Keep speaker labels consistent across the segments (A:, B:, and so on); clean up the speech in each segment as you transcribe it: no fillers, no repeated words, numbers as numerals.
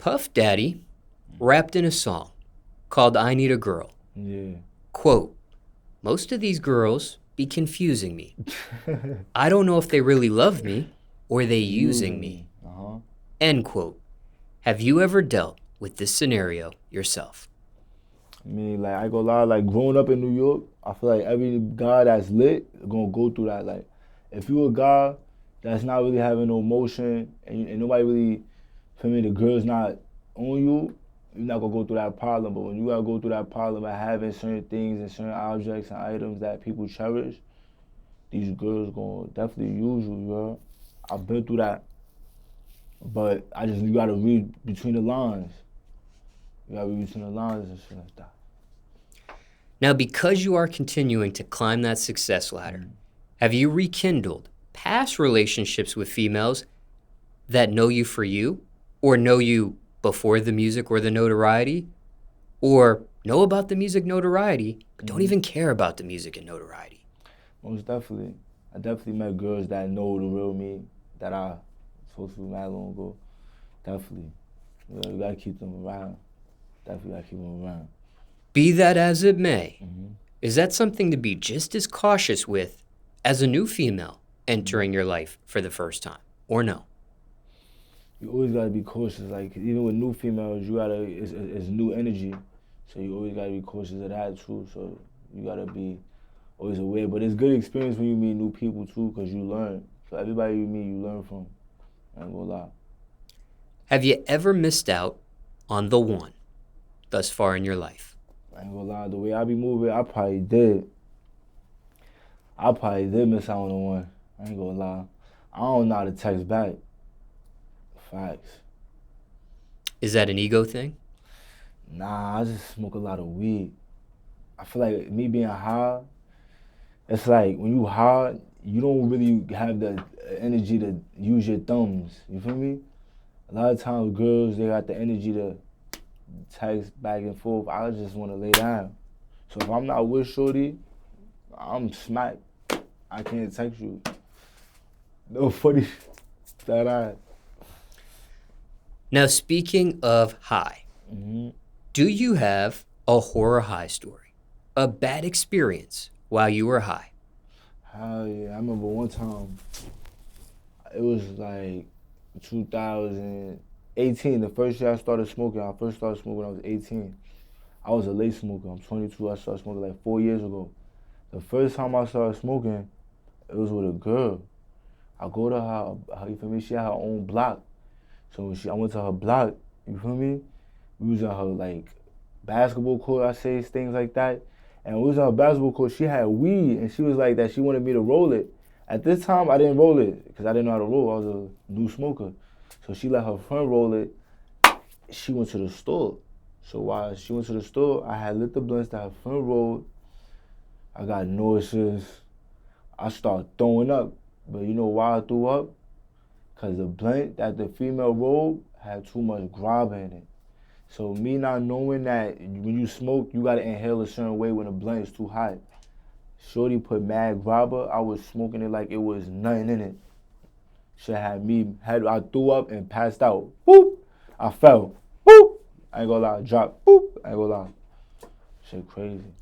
A: Puff Daddy rapped in a song called I Need a Girl.
B: Yeah.
A: Quote, most of these girls be confusing me. I don't know if they really love me or they using me. End quote. Have you ever dealt with this scenario yourself?
B: I mean, like, I go lie, like, growing up in New York, I feel like every guy that's lit gonna go through that. Like, if you a guy that's not really having no emotion and nobody really, for me, the girl's not on you, you're not gonna go through that problem. But when you gotta go through that problem of having certain things and certain objects and items that people cherish, these girls gonna definitely use you, yo. I've been through that. But you gotta read between the lines. You gotta read between the lines and shit like that.
A: Now, because you are continuing to climb that success ladder, have you rekindled past relationships with females that know you for you, or know you before the music or the notoriety, or know about the music notoriety, but don't even care about the music and notoriety?
B: Most definitely. I definitely met girls that know the real me that I supposed to be mad long ago. Definitely. You gotta keep them around. Definitely gotta keep them around.
A: Be that as it may, is that something to be just as cautious with as a new female entering your life for the first time, or no?
B: You always gotta be cautious. Like, even with new females, it's new energy. So you always gotta be cautious of that too. So you gotta be always aware. But it's good experience when you meet new people too, because you learn. So everybody you meet, you learn from. I ain't gonna lie.
A: Have you ever missed out on the one thus far in your life?
B: I ain't gonna lie, the way I be moving, I probably did. I probably did miss out on the one. I ain't gonna lie. I don't know how to text back. Facts.
A: Is that an ego thing?
B: Nah, I just smoke a lot of weed. I feel like me being high, it's like when you high, you don't really have the energy to use your thumbs. You feel me? A lot of times girls, they got the energy to text back and forth. I just want to lay down. So if I'm not with shorty, I'm smacked. I can't text you. No funny that I.
A: Now, speaking of high, do you have a horror high story? A bad experience while you were high?
B: Hell yeah. I remember one time, it was like 2018, the first year I started smoking. I first started smoking when I was 18. I was a late smoker. I'm 22. I started smoking like 4 years ago. The first time I started smoking, it was with a girl. I go to her, you feel me? She had her own block. So when I went to her block, you feel me? We was on her like basketball court, I say, things like that. And we was on her basketball court, she had weed, and she was like that she wanted me to roll it. At this time, I didn't roll it because I didn't know how to roll. I was a new smoker. So she let her friend roll it. She went to the store. So while she went to the store, I had lit the blunts that her friend rolled. I got nauseous. I started throwing up. But you know why I threw up? Because the blunt that the female rolled had too much grabba in it. So me not knowing that when you smoke, you got to inhale a certain way when the blunt is too hot. Shorty put mad grabba. I was smoking it like it was nothing in it. Shit I threw up and passed out. Boop! I fell. Boop! I ain't gonna lie, dropped. Boop! I ain't gonna lie. Shit crazy.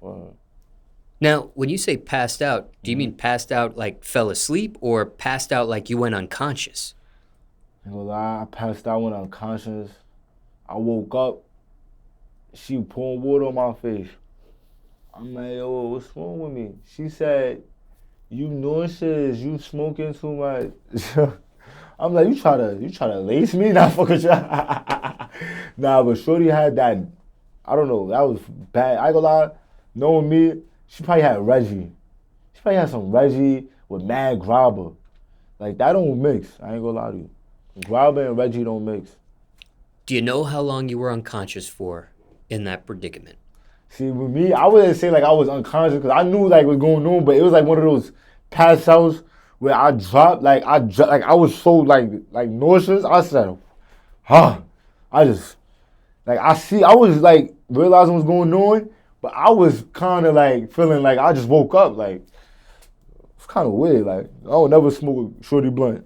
B: Word.
A: Now, when you say passed out, do you mean passed out like fell asleep, or passed out like you went unconscious?
B: I ain't gonna lie, I passed out, went unconscious. I woke up, she pouring water on my face. I'm like, yo, what's wrong with me? She said, you nauseous, you smoking too much. I'm like, you try to lace me? Nah, fuck with you. Nah, but shorty had that, I don't know, that was bad. I ain't gonna lie, knowing me, she probably had Reggie. She probably had some Reggie with mad grabba. Like, that don't mix, I ain't gonna lie to you. Grabba and Reggie don't mix.
A: Do you know how long you were unconscious for in that predicament?
B: See, with me, I wouldn't say like I was unconscious because I knew like what was going on, but it was like one of those pass outs where I dropped, like I was so like nauseous. I said, huh. I just, like I was like realizing what's going on, but I was kind of like feeling like I just woke up. Like, it's kind of weird. Like, I would never smoke a shorty blunt.